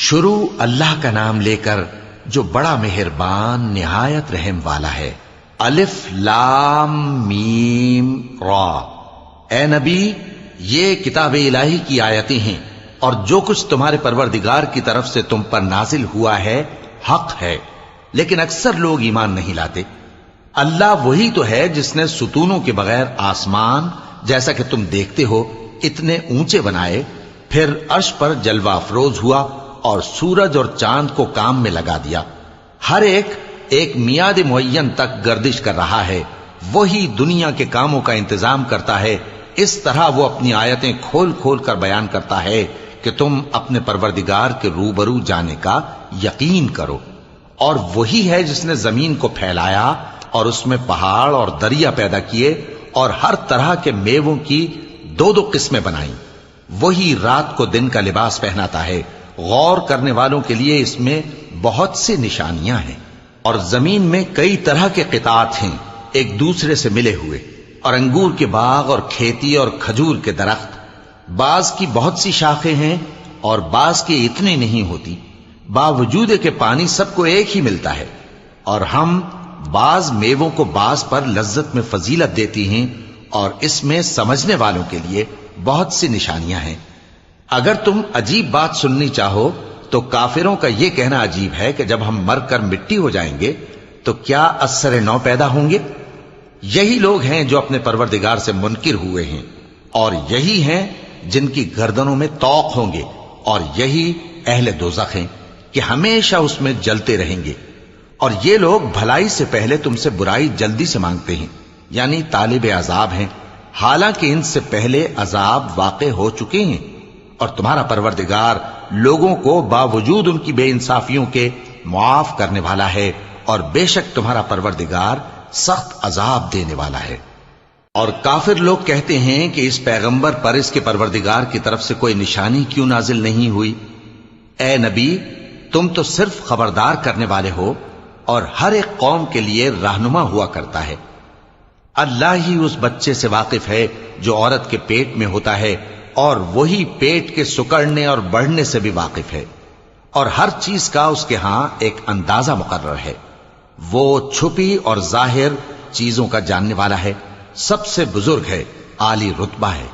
شروع اللہ کا نام لے کر جو بڑا مہربان نہایت رحم والا ہے۔ الف لام میم را۔ اے نبی، یہ کتاب الہی کی آیتیں ہیں اور جو کچھ تمہارے پروردگار کی طرف سے تم پر نازل ہوا ہے حق ہے، لیکن اکثر لوگ ایمان نہیں لاتے۔ اللہ وہی تو ہے جس نے ستونوں کے بغیر آسمان جیسا کہ تم دیکھتے ہو اتنے اونچے بنائے، پھر عرش پر جلوہ افروز ہوا اور سورج اور چاند کو کام میں لگا دیا۔ ہر ایک میعاد معین تک گردش کر رہا ہے۔ وہی دنیا کے کاموں کا انتظام کرتا ہے۔ اس طرح وہ اپنی آیتیں کھول کھول کر بیان کرتا ہے کہ تم اپنے پروردگار کے روبرو جانے کا یقین کرو۔ اور وہی ہے جس نے زمین کو پھیلایا اور اس میں پہاڑ اور دریا پیدا کیے اور ہر طرح کے میووں کی دو دو قسمیں بنائیں۔ وہی رات کو دن کا لباس پہناتا ہے۔ غور کرنے والوں کے لیے اس میں بہت سی نشانیاں ہیں۔ اور زمین میں کئی طرح کے قطعات ہیں ایک دوسرے سے ملے ہوئے، اور انگور کے باغ اور کھیتی اور کھجور کے درخت۔ بعض کی بہت سی شاخیں ہیں اور بعض کی اتنی نہیں ہوتی، باوجود کہ پانی سب کو ایک ہی ملتا ہے۔ اور ہم بعض میووں کو بعض پر لذت میں فضیلت دیتی ہیں، اور اس میں سمجھنے والوں کے لیے بہت سی نشانیاں ہیں۔ اگر تم عجیب بات سننی چاہو تو کافروں کا یہ کہنا عجیب ہے کہ جب ہم مر کر مٹی ہو جائیں گے تو کیا از سر نو پیدا ہوں گے؟ یہی لوگ ہیں جو اپنے پروردگار سے منکر ہوئے ہیں، اور یہی ہیں جن کی گردنوں میں طوق ہوں گے، اور یہی اہل دوزخ ہیں کہ ہمیشہ اس میں جلتے رہیں گے۔ اور یہ لوگ بھلائی سے پہلے تم سے برائی جلدی سے مانگتے ہیں، یعنی طالب عذاب ہیں، حالانکہ ان سے پہلے عذاب واقع ہو چکے ہیں۔ اور تمہارا پروردگار لوگوں کو باوجود ان کی بے انصافیوں کے معاف کرنے والا ہے، اور بے شک تمہارا پروردگار سخت عذاب دینے والا ہے۔ اور کافر لوگ کہتے ہیں کہ اس پیغمبر پر اس کے پروردگار کی طرف سے کوئی نشانی کیوں نازل نہیں ہوئی؟ اے نبی، تم تو صرف خبردار کرنے والے ہو، اور ہر ایک قوم کے لیے رہنما ہوا کرتا ہے۔ اللہ ہی اس بچے سے واقف ہے جو عورت کے پیٹ میں ہوتا ہے، اور وہی پیٹ کے سکڑنے اور بڑھنے سے بھی واقف ہے، اور ہر چیز کا اس کے ہاں ایک اندازہ مقرر ہے۔ وہ چھپی اور ظاہر چیزوں کا جاننے والا ہے، سب سے بزرگ ہے، عالی رتبہ ہے۔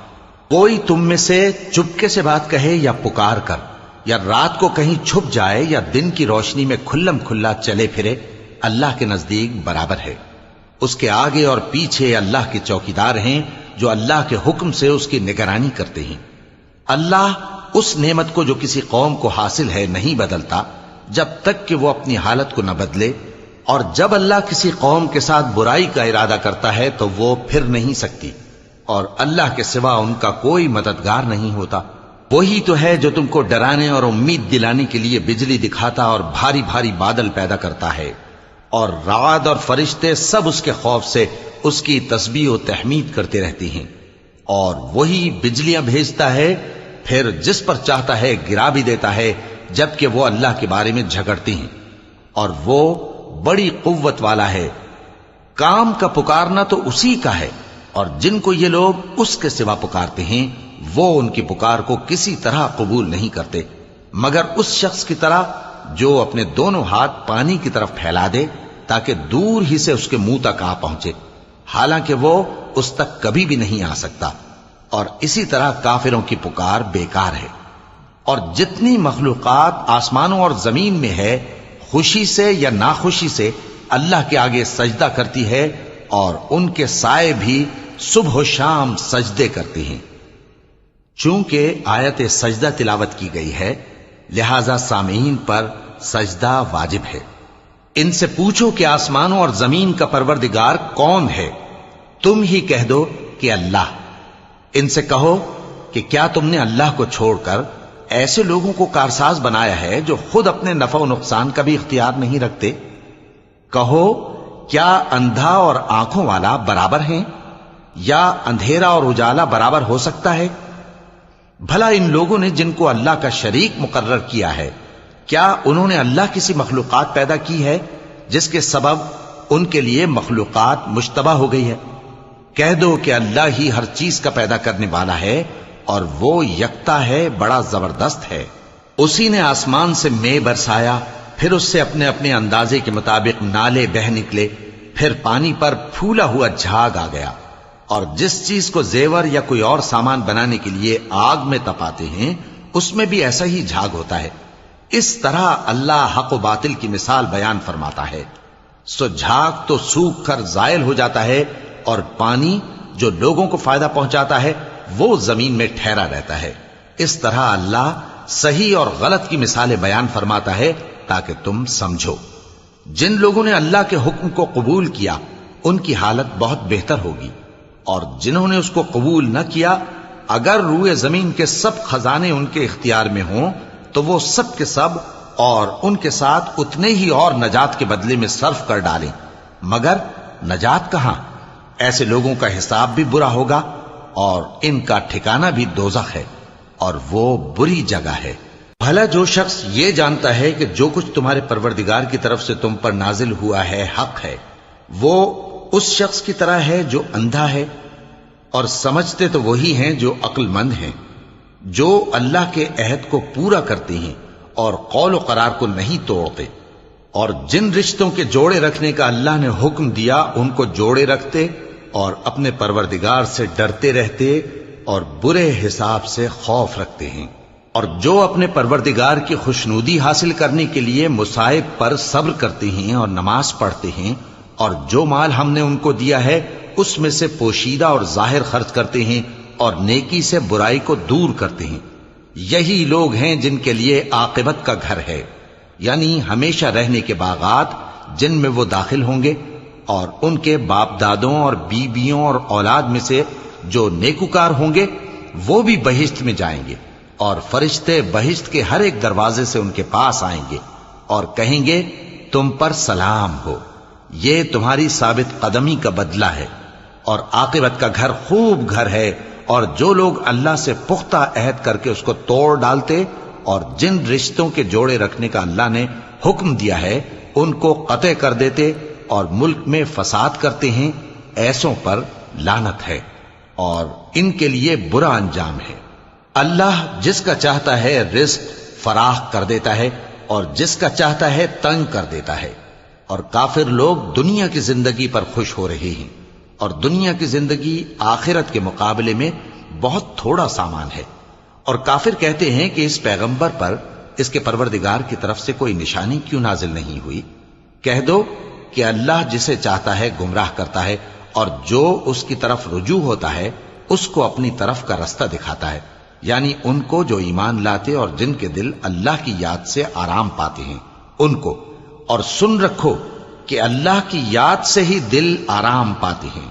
کوئی تم میں سے چپکے سے بات کہے یا پکار کر، یا رات کو کہیں چھپ جائے یا دن کی روشنی میں کھلم کھلا چلے پھرے، اللہ کے نزدیک برابر ہے۔ اس کے آگے اور پیچھے اللہ کے چوکیدار ہیں جو اللہ کے حکم سے اس کی نگرانی کرتے ہیں۔ اللہ اس نعمت کو جو کسی قوم کو حاصل ہے نہیں بدلتا جب تک کہ وہ اپنی حالت کو نہ بدلے، اور جب اللہ کسی قوم کے ساتھ برائی کا ارادہ کرتا ہے تو وہ پھر نہیں سکتی، اور اللہ کے سوا ان کا کوئی مددگار نہیں ہوتا۔ وہی تو ہے جو تم کو ڈرانے اور امید دلانے کے لیے بجلی دکھاتا اور بھاری بھاری بادل پیدا کرتا ہے، اور رعد اور فرشتے سب اس کے خوف سے اس کی تسبیح و تحمید کرتے رہتے ہیں۔ اور وہی بجلیاں بھیجتا ہے، پھر جس پر چاہتا ہے گرا بھی دیتا ہے، جبکہ وہ اللہ کے بارے میں جھگڑتے ہیں، اور وہ بڑی قوت والا ہے۔ کام کا پکارنا تو اسی کا ہے، اور جن کو یہ لوگ اس کے سوا پکارتے ہیں وہ ان کی پکار کو کسی طرح قبول نہیں کرتے، مگر اس شخص کی طرح جو اپنے دونوں ہاتھ پانی کی طرف پھیلا دے تاکہ دور ہی سے اس کے منہ تک آ پہنچے، حالانکہ وہ اس تک کبھی بھی نہیں آ سکتا۔ اور اسی طرح کافروں کی پکار بیکار ہے۔ اور جتنی مخلوقات آسمانوں اور زمین میں ہے، خوشی سے یا ناخوشی سے اللہ کے آگے سجدہ کرتی ہے، اور ان کے سائے بھی صبح و شام سجدے کرتے ہیں۔ چونکہ آیت سجدہ تلاوت کی گئی ہے، لہذا سامعین پر سجدہ واجب ہے۔ ان سے پوچھو کہ آسمانوں اور زمین کا پروردگار کون ہے؟ تم ہی کہہ دو کہ اللہ۔ ان سے کہو کہ کیا تم نے اللہ کو چھوڑ کر ایسے لوگوں کو کارساز بنایا ہے جو خود اپنے نفع و نقصان کا بھی اختیار نہیں رکھتے؟ کہو کیا اندھا اور آنکھوں والا برابر ہیں، یا اندھیرا اور اجالا برابر ہو سکتا ہے؟ بھلا ان لوگوں نے جن کو اللہ کا شریک مقرر کیا ہے، کیا انہوں نے اللہ کسی مخلوقات پیدا کی ہے جس کے سبب ان کے لیے مخلوقات مشتبہ ہو گئی ہے؟ کہہ دو کہ اللہ ہی ہر چیز کا پیدا کرنے والا ہے، اور وہ یکتا ہے، بڑا زبردست ہے۔ اسی نے آسمان سے مے برسایا، پھر اس سے اپنے اپنے اندازے کے مطابق نالے بہ نکلے، پھر پانی پر پھولا ہوا جھاگ آ گیا، اور جس چیز کو زیور یا کوئی اور سامان بنانے کے لیے آگ میں تپاتے ہیں اس میں بھی ایسا ہی جھاگ ہوتا ہے۔ اس طرح اللہ حق و باطل کی مثال بیان فرماتا ہے۔ سو جھاگ تو سوکھ کر زائل ہو جاتا ہے، اور پانی جو لوگوں کو فائدہ پہنچاتا ہے وہ زمین میں ٹھہرا رہتا ہے۔ اس طرح اللہ صحیح اور غلط کی مثالیں بیان فرماتا ہے تاکہ تم سمجھو۔ جن لوگوں نے اللہ کے حکم کو قبول کیا ان کی حالت بہت بہتر ہوگی، اور جنہوں نے اس کو قبول نہ کیا اگر روئے زمین کے سب خزانے ان کے اختیار میں ہوں تو وہ سب کے سب اور ان کے ساتھ اتنے ہی اور نجات کے بدلے میں صرف کر ڈالیں، مگر نجات کہاں؟ ایسے لوگوں کا حساب بھی برا ہوگا اور ان کا ٹھکانہ بھی دوزخ ہے، اور وہ بری جگہ ہے۔ بھلا جو شخص یہ جانتا ہے کہ جو کچھ تمہارے پروردگار کی طرف سے تم پر نازل ہوا ہے حق ہے، وہ اس شخص کی طرح ہے جو اندھا ہے، اور سمجھتے تو وہی ہیں جو عقل مند ہیں، جو اللہ کے عہد کو پورا کرتے ہیں اور قول و قرار کو نہیں توڑتے، اور جن رشتوں کے جوڑے رکھنے کا اللہ نے حکم دیا ان کو جوڑے رکھتے اور اپنے پروردگار سے ڈرتے رہتے اور برے حساب سے خوف رکھتے ہیں، اور جو اپنے پروردگار کی خوشنودی حاصل کرنے کے لیے مصائب پر صبر کرتے ہیں اور نماز پڑھتے ہیں، اور جو مال ہم نے ان کو دیا ہے اس میں سے پوشیدہ اور ظاہر خرچ کرتے ہیں اور نیکی سے برائی کو دور کرتے ہیں، یہی لوگ ہیں جن کے لیے عاقبت کا گھر ہے، یعنی ہمیشہ رہنے کے باغات جن میں وہ داخل ہوں گے، اور ان کے باپ دادوں اور بیویوں اور اولاد میں سے جو نیکوکار ہوں گے وہ بھی بہشت میں جائیں گے، اور فرشتے بہشت کے ہر ایک دروازے سے ان کے پاس آئیں گے اور کہیں گے تم پر سلام ہو، یہ تمہاری ثابت قدمی کا بدلہ ہے، اور عاقبت کا گھر خوب گھر ہے۔ اور جو لوگ اللہ سے پختہ عہد کر کے اس کو توڑ ڈالتے اور جن رشتوں کے جوڑے رکھنے کا اللہ نے حکم دیا ہے ان کو قطع کر دیتے اور ملک میں فساد کرتے ہیں، ایسوں پر لعنت ہے اور ان کے لیے برا انجام ہے۔ اللہ جس کا چاہتا ہے رزق فراخ کر دیتا ہے اور جس کا چاہتا ہے تنگ کر دیتا ہے، اور کافر لوگ دنیا کی زندگی پر خوش ہو رہے ہیں، اور دنیا کی زندگی آخرت کے مقابلے میں بہت تھوڑا سامان ہے۔ اور کافر کہتے ہیں کہ اس پیغمبر پر اس کے پروردگار کی طرف سے کوئی نشانی کیوں نازل نہیں ہوئی؟ کہہ دو کہ اللہ جسے چاہتا ہے گمراہ کرتا ہے، اور جو اس کی طرف رجوع ہوتا ہے اس کو اپنی طرف کا رستہ دکھاتا ہے، یعنی ان کو جو ایمان لاتے اور جن کے دل اللہ کی یاد سے آرام پاتے ہیں ان کو۔ اور سن رکھو کہ اللہ کی یاد سے ہی دل آرام پاتے ہیں۔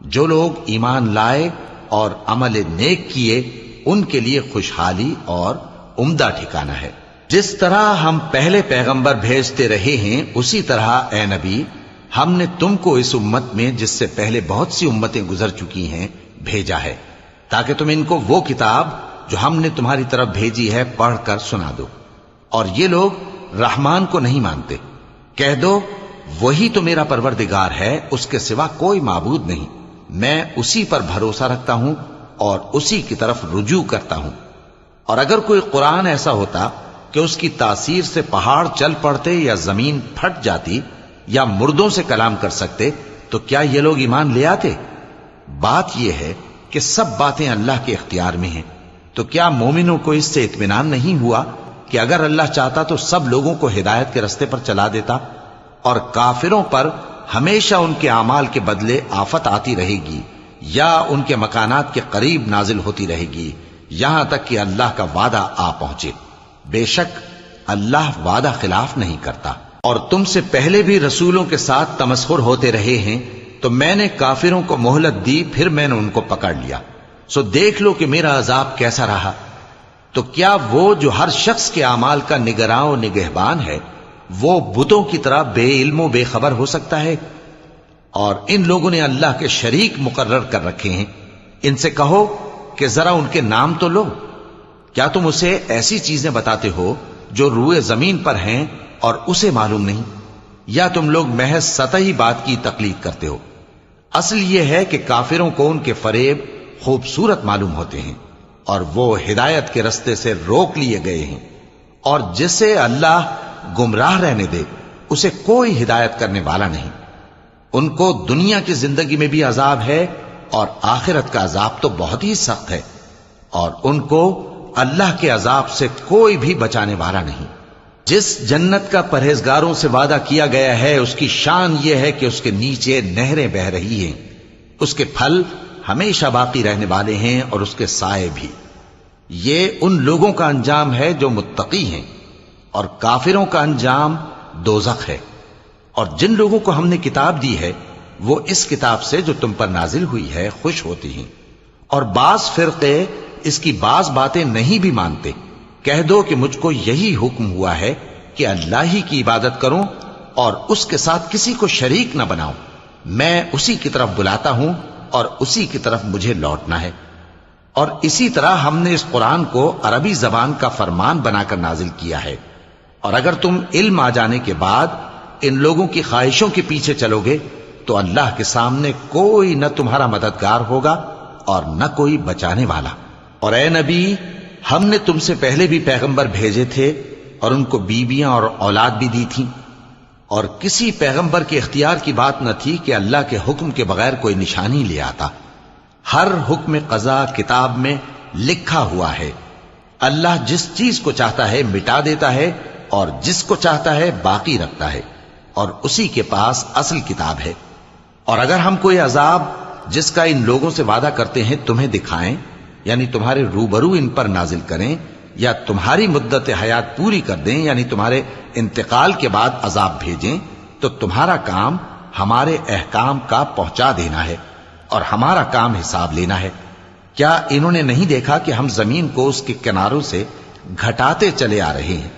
جو لوگ ایمان لائے اور عمل نیک کیے ان کے لیے خوشحالی اور عمدہ ٹھکانہ ہے۔ جس طرح ہم پہلے پیغمبر بھیجتے رہے ہیں اسی طرح اے نبی ہم نے تم کو اس امت میں جس سے پہلے بہت سی امتیں گزر چکی ہیں بھیجا ہے، تاکہ تم ان کو وہ کتاب جو ہم نے تمہاری طرف بھیجی ہے پڑھ کر سنا دو۔ اور یہ لوگ رحمان کو نہیں مانتے، کہہ دو وہی تو میرا پروردگار ہے، اس کے سوا کوئی معبود نہیں، میں اسی پر بھروسہ رکھتا ہوں اور اسی کی طرف رجوع کرتا ہوں۔ اور اگر کوئی قرآن ایسا ہوتا کہ اس کی تاثیر سے پہاڑ چل پڑتے یا زمین پھٹ جاتی یا مردوں سے کلام کر سکتے تو کیا یہ لوگ ایمان لے آتے؟ بات یہ ہے کہ سب باتیں اللہ کے اختیار میں ہیں، تو کیا مومنوں کو اس سے اطمینان نہیں ہوا کہ اگر اللہ چاہتا تو سب لوگوں کو ہدایت کے رستے پر چلا دیتا؟ اور کافروں پر ہمیشہ ان کے اعمال کے بدلے آفت آتی رہے گی یا ان کے مکانات کے قریب نازل ہوتی رہے گی یہاں تک کہ اللہ کا وعدہ آ پہنچے۔ بے شک اللہ وعدہ خلاف نہیں کرتا۔ اور تم سے پہلے بھی رسولوں کے ساتھ تمسخر ہوتے رہے ہیں، تو میں نے کافروں کو مہلت دی، پھر میں نے ان کو پکڑ لیا، سو دیکھ لو کہ میرا عذاب کیسا رہا۔ تو کیا وہ جو ہر شخص کے اعمال کا نگراں و نگہبان ہے وہ بتوں کی طرح بے علم و بے خبر ہو سکتا ہے؟ اور ان لوگوں نے اللہ کے شریک مقرر کر رکھے ہیں، ان سے کہو کہ ذرا ان کے نام تو لو۔ کیا تم اسے ایسی چیزیں بتاتے ہو جو روئے زمین پر ہیں اور اسے معلوم نہیں، یا تم لوگ محض سطحی بات کی تقلید کرتے ہو؟ اصل یہ ہے کہ کافروں کو ان کے فریب خوبصورت معلوم ہوتے ہیں اور وہ ہدایت کے رستے سے روک لیے گئے ہیں، اور جسے اللہ گمراہ رہنے دے اسے کوئی ہدایت کرنے والا نہیں۔ ان کو دنیا کی زندگی میں بھی عذاب ہے اور آخرت کا عذاب تو بہت ہی سخت ہے، اور ان کو اللہ کے عذاب سے کوئی بھی بچانے والا نہیں۔ جس جنت کا پرہیزگاروں سے وعدہ کیا گیا ہے اس کی شان یہ ہے کہ اس کے نیچے نہریں بہہ رہی ہیں، اس کے پھل ہمیشہ باقی رہنے والے ہیں اور اس کے سائے بھی۔ یہ ان لوگوں کا انجام ہے جو متقی ہیں، اور کافروں کا انجام دوزخ ہے۔ اور جن لوگوں کو ہم نے کتاب دی ہے وہ اس کتاب سے جو تم پر نازل ہوئی ہے خوش ہوتی ہیں، اور بعض فرقے اس کی بعض باتیں نہیں بھی مانتے۔ کہہ دو کہ مجھ کو یہی حکم ہوا ہے کہ اللہ ہی کی عبادت کروں اور اس کے ساتھ کسی کو شریک نہ بناؤں۔ میں اسی کی طرف بلاتا ہوں اور اسی کی طرف مجھے لوٹنا ہے۔ اور اسی طرح ہم نے اس قرآن کو عربی زبان کا فرمان بنا کر نازل کیا ہے، اور اگر تم علم آ جانے کے بعد ان لوگوں کی خواہشوں کے پیچھے چلو گے تو اللہ کے سامنے کوئی نہ تمہارا مددگار ہوگا اور نہ کوئی بچانے والا۔ اور اے نبی، ہم نے تم سے پہلے بھی پیغمبر بھیجے تھے اور ان کو بیویاں اور اولاد بھی دی تھیں، اور کسی پیغمبر کے اختیار کی بات نہ تھی کہ اللہ کے حکم کے بغیر کوئی نشانی لے آتا۔ ہر حکم قضا کتاب میں لکھا ہوا ہے۔ اللہ جس چیز کو چاہتا ہے مٹا دیتا ہے اور جس کو چاہتا ہے باقی رکھتا ہے، اور اسی کے پاس اصل کتاب ہے۔ اور اگر ہم کوئی عذاب جس کا ان لوگوں سے وعدہ کرتے ہیں تمہیں دکھائیں، یعنی تمہارے روبرو ان پر نازل کریں، یا تمہاری مدت حیات پوری کر دیں، یعنی تمہارے انتقال کے بعد عذاب بھیجیں، تو تمہارا کام ہمارے احکام کا پہنچا دینا ہے اور ہمارا کام حساب لینا ہے۔ کیا انہوں نے نہیں دیکھا کہ ہم زمین کو اس کے کناروں سے گھٹاتے چلے آ رہے ہیں؟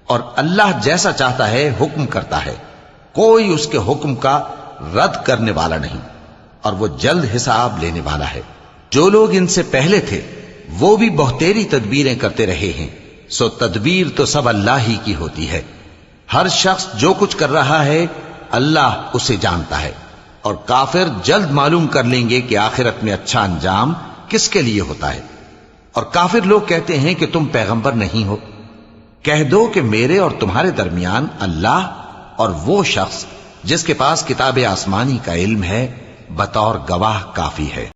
اور اللہ جیسا چاہتا ہے حکم کرتا ہے، کوئی اس کے حکم کا رد کرنے والا نہیں، اور وہ جلد حساب لینے والا ہے۔ جو لوگ ان سے پہلے تھے وہ بھی بہتیری تدبیریں کرتے رہے ہیں، سو تدبیر تو سب اللہ ہی کی ہوتی ہے۔ ہر شخص جو کچھ کر رہا ہے اللہ اسے جانتا ہے، اور کافر جلد معلوم کر لیں گے کہ آخرت میں اچھا انجام کس کے لیے ہوتا ہے۔ اور کافر لوگ کہتے ہیں کہ تم پیغمبر نہیں ہو۔ کہہ دو کہ میرے اور تمہارے درمیان اللہ اور وہ شخص جس کے پاس کتاب آسمانی کا علم ہے بطور گواہ کافی ہے۔